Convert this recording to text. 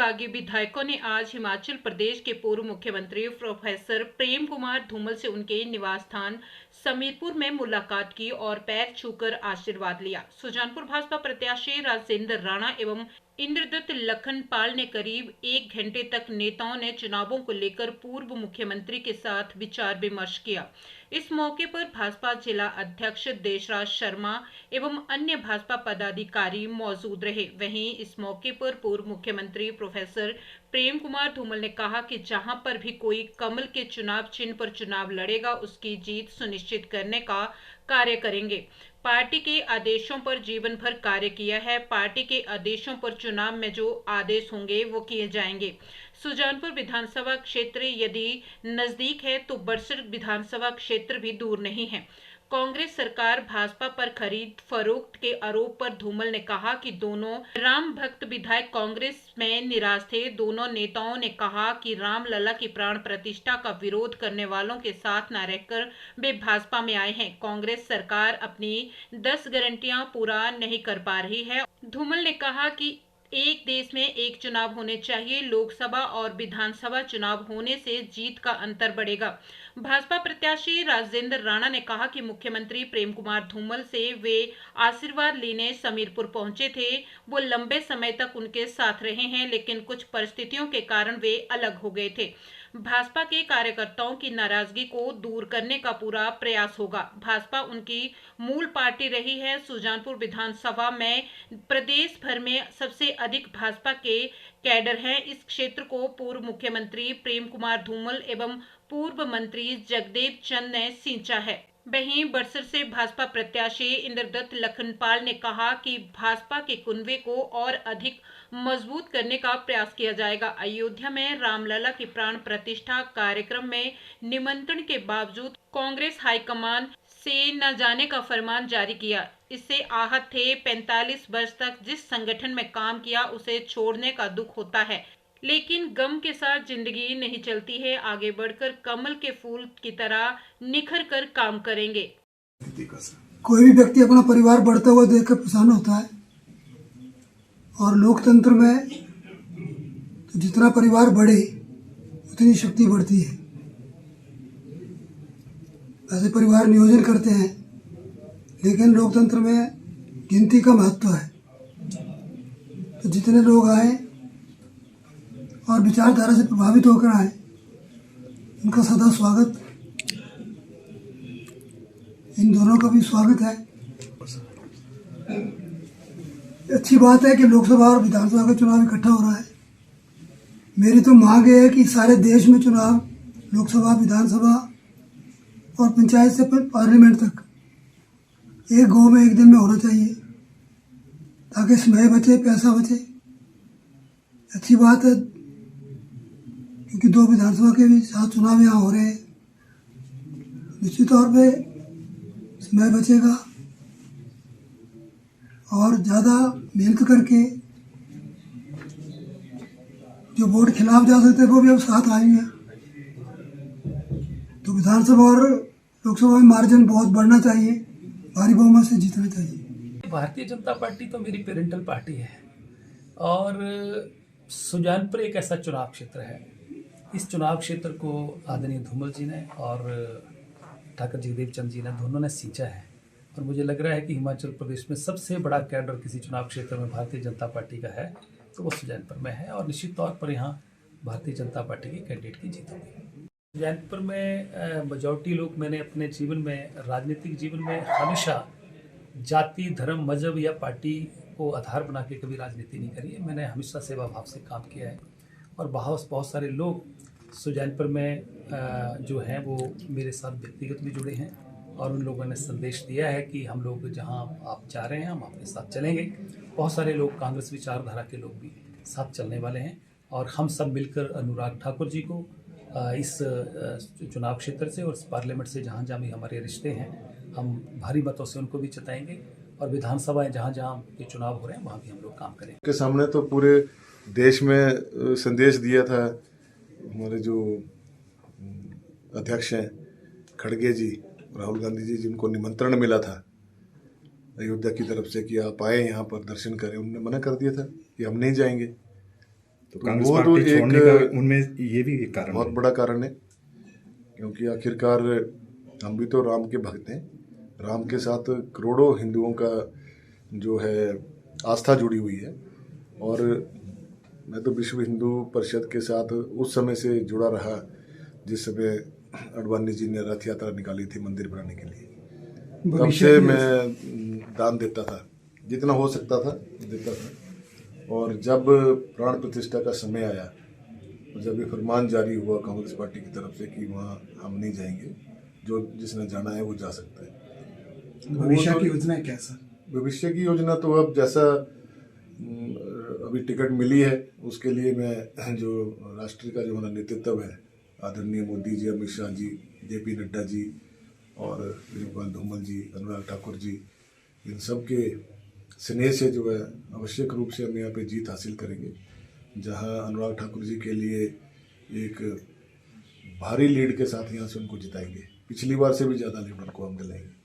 बागी विधायकों ने आज हिमाचल प्रदेश के पूर्व मुख्यमंत्री प्रोफेसर प्रेम कुमार धूमल से उनके निवास स्थान समीरपुर में मुलाकात की और पैर छूकर आशीर्वाद लिया। सुजानपुर भाजपा प्रत्याशी राजेंद्र राणा एवं इंद्रदत्त लखनपाल ने करीब 1 घंटे तक नेताओं ने चुनावों को लेकर पूर्व मुख्यमंत्री के साथ विचार विमर्श किया। इस मौके पर भाजपा जिला अध्यक्ष देशराज शर्मा एवं अन्य भाजपा पदाधिकारी मौजूद रहे। वहीं इस मौके पर पूर्व मुख्यमंत्री प्रोफेसर प्रेम कुमार धूमल ने कहा कि जहां पर भी कोई कमल के चुनाव चिन्ह पर चुनाव लड़ेगा उसकी जीत सुनिश्चित करने का कार्य करेंगे। पार्टी के आदेशों पर जीवन भर कार्य किया है। पार्टी के आदेशों पर चुनाव में जो आदेश होंगे वो किए जाएंगे। सुजानपुर विधानसभा क्षेत्र यदि नजदीक है तो बड़सर विधानसभा क्षेत्र भी दूर नहीं है। कांग्रेस सरकार भाजपा पर खरीद फरोख्त के आरोप पर धूमल ने कहा कि दोनों राम भक्त विधायक कांग्रेस में निराश थे। दोनों नेताओं ने कहा कि रामलला की प्राण प्रतिष्ठा का विरोध करने वालों के साथ न रहकर वे भाजपा में आए हैं। कांग्रेस सरकार अपनी 10 गारंटियां पूरा नहीं कर पा रही है। धूमल ने कहा कि एक देश में एक चुनाव होने चाहिए। लोकसभा और विधानसभा चुनाव होने से जीत का अंतर बढ़ेगा। भाजपा प्रत्याशी राजेंद्र राणा ने कहा कि मुख्यमंत्री प्रेम कुमार धूमल से वे आशीर्वाद लेने समीरपुर पहुंचे थे। वो लंबे समय तक उनके साथ रहे हैं, लेकिन कुछ परिस्थितियों के कारण वे अलग हो गए थे। भाजपा के कार्यकर्ताओं की नाराजगी को दूर करने का पूरा प्रयास होगा। भाजपा उनकी मूल पार्टी रही है। सुजानपुर विधानसभा में प्रदेश भर में सबसे अधिक भाजपा के कैडर हैं। इस क्षेत्र को पूर्व मुख्यमंत्री प्रेम कुमार धूमल एवं पूर्व मंत्री जगदेव चंद ने सींचा है। वहीं बड़सर से भाजपा प्रत्याशी इंद्रदत्त लखनपाल ने कहा कि भाजपा के कुनबे को और अधिक मजबूत करने का प्रयास किया जाएगा। अयोध्या में रामलला की प्राण प्रतिष्ठा कार्यक्रम में निमंत्रण के बावजूद कांग्रेस हाईकमान से न जाने का फरमान जारी किया। इससे आहत थे। 45 वर्ष तक जिस संगठन में काम किया उसे छोड़ने का दुख होता है, लेकिन गम के साथ जिंदगी नहीं चलती है। आगे बढ़कर कमल के फूल की तरह निखर कर काम करेंगे। कोई भी व्यक्ति अपना परिवार बढ़ता हुआ देखकर परेशान होता है और लोकतंत्र में तो जितना परिवार बढ़े उतनी शक्ति बढ़ती है। ऐसे परिवार नियोजन करते हैं, लेकिन लोकतंत्र में गिनती का महत्व है। तो जितने लोग आए और विचारधारा से प्रभावित होकर आए, उनका सदा स्वागत। इन दोनों का भी स्वागत है। अच्छी बात है कि लोकसभा और विधानसभा का चुनाव इकट्ठा हो रहा है। मेरी तो मांग है कि सारे देश में चुनाव, लोकसभा, विधानसभा और पंचायत से पार्लियामेंट तक एक गांव में एक दिन में होना चाहिए, ताकि समय बचे, पैसा बचे। अच्छी बात है, क्योंकि 2 विधानसभा के भी साथ चुनाव यहाँ हो रहे हैं। निश्चित तौर पे समय बचेगा और ज़्यादा मेहनत करके जो वोट खिलाफ जा सकते वो भी अब साथ आएंगे। तो विधानसभा और लोकसभा में मार्जिन बहुत बढ़ना चाहिए, भारी बहुमत से जीतना चाहिए। भारतीय जनता पार्टी तो मेरी पेरेंटल पार्टी है और सुजानपुर एक ऐसा चुनाव क्षेत्र है। इस चुनाव क्षेत्र को आदरणीय धूमल जी ने और ठाकुर जगदेव चंद जी ने दोनों ने सींचा है और मुझे लग रहा है कि हिमाचल प्रदेश में सबसे बड़ा कैडर किसी चुनाव क्षेत्र में भारतीय जनता पार्टी का है तो वो सुजानपुर में है और निश्चित तौर पर यहाँ भारतीय जनता पार्टी के कैंडिडेट की जीत होगी। सुजानपुर में मेजॉरिटी लोग, मैंने अपने जीवन में, राजनीतिक जीवन में हमेशा जाति, धर्म, मजहब या पार्टी को आधार बना के कभी राजनीति नहीं करी है। मैंने हमेशा सेवा भाव से काम किया है और बहुत सारे लोग सुजानपुर में जो हैं वो मेरे साथ व्यक्तिगत भी जुड़े हैं और उन लोगों ने संदेश दिया है कि हम लोग जहां आप जा रहे हैं हम आपके साथ चलेंगे। बहुत सारे लोग कांग्रेस विचारधारा के लोग भी साथ चलने वाले हैं और हम सब मिलकर अनुराग ठाकुर जी को इस चुनाव क्षेत्र से और इस पार्लियामेंट से जहाँ जहाँ भी हमारे रिश्ते हैं हम भारी मतों से उनको भी जिताएंगे और विधानसभाएं जहाँ जहाँ के चुनाव हो रहे हैं वहाँ भी हम लोग काम करेंगे। के सामने तो पूरे देश में संदेश दिया था हमारे जो अध्यक्ष हैं खड़गे जी, राहुल गांधी जी, जिनको निमंत्रण मिला था अयोध्या की तरफ से कि आप आए यहाँ पर दर्शन करें, उन्होंने मना कर दिया था कि हम नहीं जाएंगे। तो तो कांग्रेस वो तो पार्टी छोड़ने एक का उनमें ये भी एक कारण बहुत है। बड़ा कारण है, क्योंकि आखिरकार हम भी तो राम के भक्त हैं। राम के साथ करोड़ों हिंदुओं का जो है आस्था जुड़ी हुई है, और मैं तो विश्व हिंदू परिषद के साथ उस समय से जुड़ा रहा जिस समय अडवाणी जी ने रथ यात्रा निकाली थी मंदिर बनाने के लिए। तब भविष्य से की मैं दान देता था, जितना हो सकता था देता था। और जब प्राण प्रतिष्ठा का समय आया, जब ये फरमान जारी हुआ कांग्रेस पार्टी की तरफ से कि वहाँ हम नहीं जाएंगे, जो जिसने जाना है वो जा सकता है। भविष्य वो की तो योजना है क्या सर? भविष्य की योजना तो अब जैसा अभी टिकट मिली है उसके लिए मैं जो राष्ट्र का जो हमारा नेतृत्व है, आदरणीय मोदी जी, अमित शाह जी, जेपी नड्डा जी और प्रेम कुमार धूमल जी, अनुराग ठाकुर जी, इन सब के स्नेह से जो है आवश्यक रूप से हम यहाँ पे जीत हासिल करेंगे। जहाँ अनुराग ठाकुर जी के लिए एक भारी लीड के साथ यहाँ से उनको जिताएंगे, पिछली बार से भी ज़्यादा लीड उनको हम दिलाएंगे।